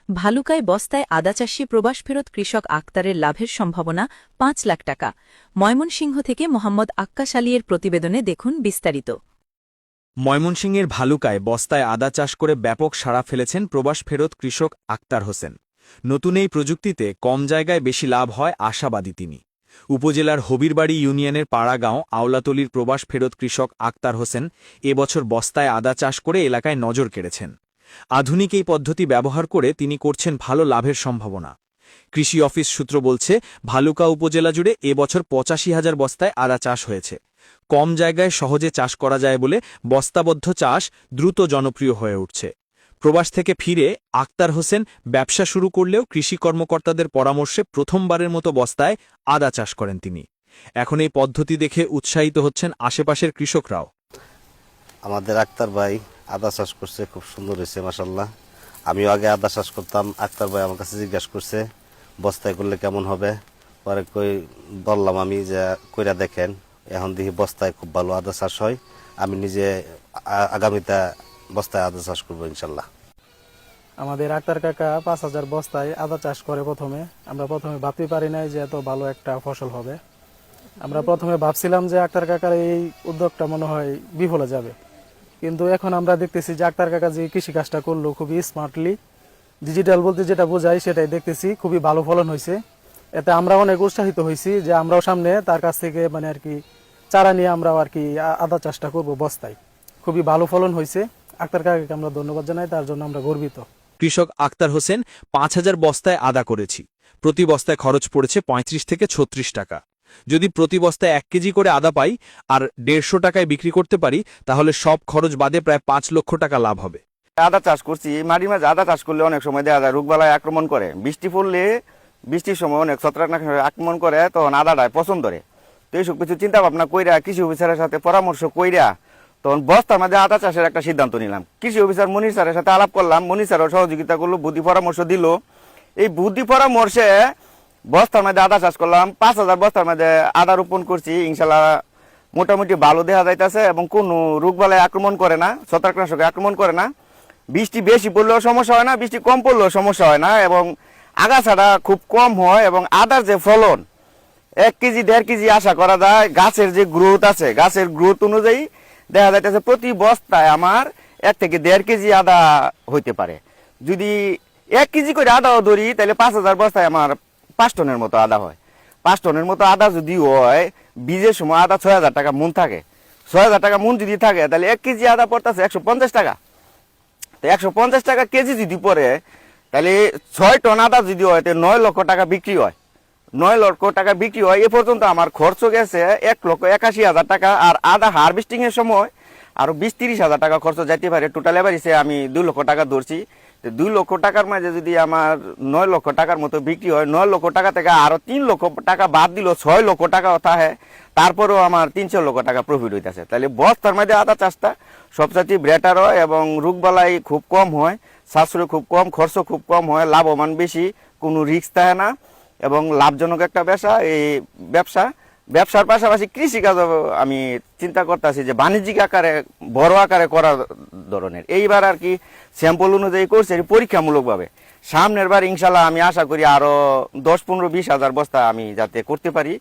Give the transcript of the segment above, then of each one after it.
ভালুকায় বস্তায় আদা চাষি প্রবাস ফেরত কৃষক আক্তারের লাভের সম্ভাবনা ৫ লাখ টাকা। ময়মনসিংহ থেকে মোহাম্মদ আক্কাস আলীর প্রতিবেদনে দেখুন বিস্তারিত। ময়মনসিংহের ভালুকায় বস্তায় আদা চাষ করে ব্যাপক সাড়া ফেলেছেন প্রবাস ফেরত কৃষক আক্তার হোসেন। নতুন এই প্রযুক্তিতে কম জায়গায় বেশি লাভ হয় আশাবাদী তিনি। উপজেলার হবিরবাড়ি ইউনিয়নের পাড়াগাঁও আওলাতলির প্রবাস ফেরত কৃষক আক্তার হোসেন এবছর বস্তায় আদা চাষ করে এলাকায় নজর কেড়েছেন। আধুনিক এই পদ্ধতি ব্যবহার করে তিনি করছেন ভালো লাভের সম্ভাবনা। কৃষি অফিস সূত্র বলছে, ভালুকা উপজেলা জুড়ে এবছর ৮৫,০০০ বস্তায় আদা চাষ হয়েছে। কম জায়গায় সহজে চাষ করা যায় বলে বস্তাবদ্ধ চাষ দ্রুত জনপ্রিয় হয়ে উঠছে। প্রবাস থেকে ফিরে আক্তার হোসেন ব্যবসা শুরু করলেও কৃষি কর্মকর্তাদের পরামর্শে প্রথমবারের মতো বস্তায় আদা চাষ করেন তিনি। এখন এই পদ্ধতি দেখে উৎসাহিত হচ্ছেন আশেপাশের কৃষকরাও। আমাদের আক্তার ভাই আদা চাষ করছে, খুব সুন্দর হয়েছে মাশাআল্লাহ। আমিও আগে আদা চাষ করতাম, আক্তার ভাই আমার কাছে জিজ্ঞাসা করছে বস্তায় করলে কেমন হবে। পরে বললাম আমি যে কইরা দেখেন, এখন দেখি বস্তায় খুব ভালো আদা চাষ হয়। আমি নিজে আগামীতে বস্তায় আদা চাষ করবো ইনশাল্লাহ। আমাদের আক্তার কাকা ৫,০০০ বস্তায় আদা চাষ করে। আমরা প্রথমে ভাবতে পারি নাই যে এত ভালো একটা ফসল হবে। আমরা প্রথমে ভাবছিলাম যে আক্তার কাকার এই উদ্যোগটা মনে হয় বিফলে যাবে, কিন্তু এখন আমরা দেখতেছি যে আক্তার কাকা যে কৃষিকাজটা করলো খুবই স্মার্টলি, ডিজিটাল বলতে যেটা বোঝায় সেটাই দেখতেছি, খুবই ভালো ফলন হয়েছে। এতে আমরা অনেক উৎসাহিত হয়েছি যে আমরাও সামনে তার কাছ থেকে চারা নিয়ে আমরাও আদা চাষটা করব বস্তায়। খুবই ভালো ফলন হয়েছে। আক্তার কাকাকে আমরা ধন্যবাদ জানাই, তার জন্য আমরা গর্বিত। কৃষক আক্তার হোসেন ৫,০০০ বস্তায় আদা করেছি। প্রতি বস্তায় খরচ পড়েছে ৩৫ থেকে ৩৬ টাকা। যদি প্রতি বস্তায় ১ কেজি করে আদা পাই আর ১৫০ টাকায় বিক্রি করতে পারি, তাহলে সব খরচ বাদে প্রায় ৫ লক্ষ টাকা লাভ হবে। আদা চাষ করছি, মাঝে মাঝে আদা চাষ করলে অনেক সময় দেখা যায় রোগবালাই আক্রমণ করে। বৃষ্টি পড়লে, বৃষ্টির সময় অনেক ছত্রাক আক্রমণ করে, তখন আদাটায় পছন্দ করে। তো এইসব কিছু চিন্তা ভাবনা কইরা কৃষি অফিসারের সাথে পরামর্শ কইরা তখন বস্তার মাঝে আদা চাষের একটা সিদ্ধান্ত নিলাম। কৃষি অফিসার মনির স্যারের সাথে আলাপ করলাম, মনির স্যারও সহযোগিতা করলো, বুদ্ধি পরামর্শ দিল। এই বুদ্ধি পরামর্শে বস্তার মধ্যে আদা চাষ করলাম। ৫,০০০ বস্তার মধ্যে আদা রোপণ করছি। ইনশাল্লাহ মোটামুটি ভালো দেখা যাইতেছে এবং কোনো রোগবালাই আক্রমণ করে না, ছত্রাকনাশকে আক্রমণ করে না। বৃষ্টি বেশি পড়লেও সমস্যা হয় না, বৃষ্টি কম পড়লেও সমস্যা হয় না, এবং আগাছাটা খুব কম হয়। এবং আদার যে ফলন ১ কেজি ১.৫ কেজি আশা করা যায়। গাছের যে গ্রোথ আছে, গাছের গ্রোথ অনুযায়ী দেখা যাইতেছে প্রতি বস্তায় আমার ১ থেকে ১.৫ কেজি আদা হইতে পারে। যদি ১ কেজি করে আদাও ধরি, তাহলে ৫,০০০ বস্তায় আমার ৫ টনের মতো আদা হয়। ৫ টনের মতো আদা যদি হয়, বীজের সময় আদা ৬,০০০ টাকা মন থাকে। ৬,০০০ টাকা মন যদি থাকে, তাহলে ১ কেজি আদা পড়তেছে ১৫০ টাকা। তো ১৫০ টাকা কেজি যদি পড়ে, তাহলে ৬ টন আদা যদি হয়, তাহলে ৯ লক্ষ টাকা বিক্রি হয়। ৯ লক্ষ টাকা বিক্রি হয়। এ পর্যন্ত আমার খরচ গেছে ১,৮১,০০০ টাকা। আর আদা হারভেস্টিং এর সময় আরো ২০-৩০ হাজার টাকা খরচ যাইতে পারে। টোটাল এভারেজে আমি ২ লক্ষ টাকা ধরছি। ২ লক্ষ টাকার মাঝে যদি আমার ৯ লক্ষ টাকার মতো বিক্রি হয়, ৯ লক্ষ টাকা থেকে আরো ৩ লক্ষ টাকা বাদ দিল, ৬ লক্ষ টাকা থাকে। তারপরেও আমার ৩০০ লক্ষ টাকা প্রফিট হইতেছে। তাহলে বস্তার মধ্যে আদা চাষটা সবচেয়ে বেটার হয় এবং রোগবালাই খুব কম হয়, সাশ্রয় খুব কম, খরচ খুব কম হয়, লাভবান বেশি, কোনো রিস্ক থাকে না এবং লাভজনক একটা ব্যবসা। এই ব্যবসার পাশাপাশি কৃষিকাজ আমি চিন্তা করতেছি যে বাণিজ্যিক আকারে, বড় আকারে করার ধরনের। এইবার স্যাম্পল অনুযায়ী করছে পরীক্ষামূলকভাবে। সামনের বার ইনশাল্লাহ আমি আশা করি আরো ১০, ১৫, ২০ হাজার বস্তা আমি যাতে করতে পারি,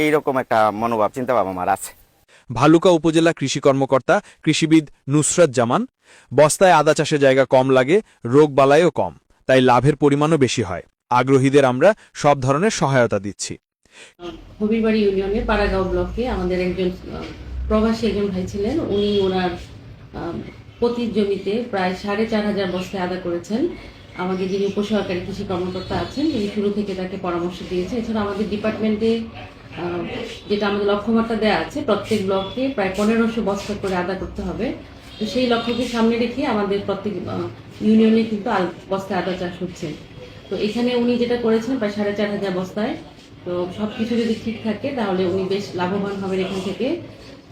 এইরকম একটা মনোভাব চিন্তাভাবনা আমার আছে। ভালুকা উপজেলা কৃষি কর্মকর্তা কৃষিবিদ নুসরাত জামান, বস্তায় আদা চাষে জায়গা কম লাগে, রোগ বালাইও কম, তাই লাভের পরিমাণও বেশি হয়। আগ্রহীদের আমরা সব ধরনের সহায়তা দিচ্ছি। হবিরবাড়ি ইউনিয়নের পাড়াগাঁও ব্লকে আমাদের একজন প্রবাসী ভাই ছিলেন। উনি ওনার প্রতি জমিতে প্রায় ৪,৫০০ বস্তায় আদা করেছেন। আমাদের যিনি উপসহকারী কৃষি কর্মকর্তা আছেন, তিনি শুরু থেকে তাকে পরামর্শ দিয়েছেন। এছাড়া আমাদের ডিপার্টমেন্টে যেটা আমাদের লক্ষ্যমাত্রা দেওয়া আছে, প্রত্যেক ব্লকে প্রায় ১৫০০ বস্তা করে আদা করতে হবে। তো সেই লক্ষ্যকে সামনে রেখে আমাদের প্রত্যেক ইউনিয়নে কিন্তু বস্তায় আদা চাষ হচ্ছে। তো এখানে উনি যেটা করেছেন প্রায় ৪,৫০০ বস্তায়। তো সবকিছু যদি ঠিক থাকে তাহলে উনি বেশ লাভবান হবেন এখান থেকে।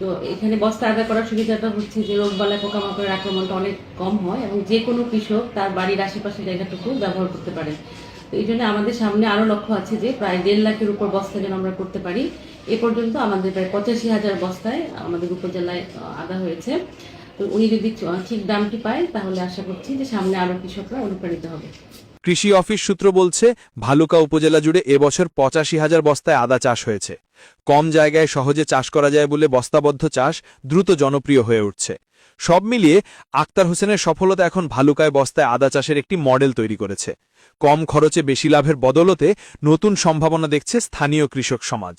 তো এখানে বস্তা আদা করার সুবিধাটা হচ্ছে যে রোগবালাই পোকামাকড়ের আক্রমণটা অনেক কম হয় এবং যে কোনো কৃষক তার বাড়ির আশেপাশে জায়গাটুকু ব্যবহার করতে পারে। তো এই জন্য আমাদের সামনে আরো লক্ষ্য আছে যে প্রায় ১.৫ লাখের উপর বস্তা যেন আমরা করতে পারি। এ পর্যন্ত আমাদের প্রায় ৮৫,০০০ বস্তায় আমাদের উপজেলায় আদা হয়েছে। তো উনি যদি ঠিক দামটি পায় তাহলে আশা করছি যে সামনে আরো কৃষকরা অনুপ্রাণিত হবে। কৃষি অফিস সূত্র বলছে ভালুকা উপজেলা জুড়ে এবছর ৮৫,০০০ বস্তায় আদা চাষ হয়েছে। কম জায়গায় সহজে চাষ করা যায় বলে বস্তাবদ্ধ চাষ দ্রুত জনপ্রিয় হয়ে উঠছে। সব মিলিয়ে আক্তার হোসেনের সফলতা এখন ভালুকায় বস্তায় আদা চাষের একটি মডেল তৈরি করেছে। কম খরচে বেশি লাভের বদলতে নতুন সম্ভাবনা দেখছে স্থানীয় কৃষক সমাজ।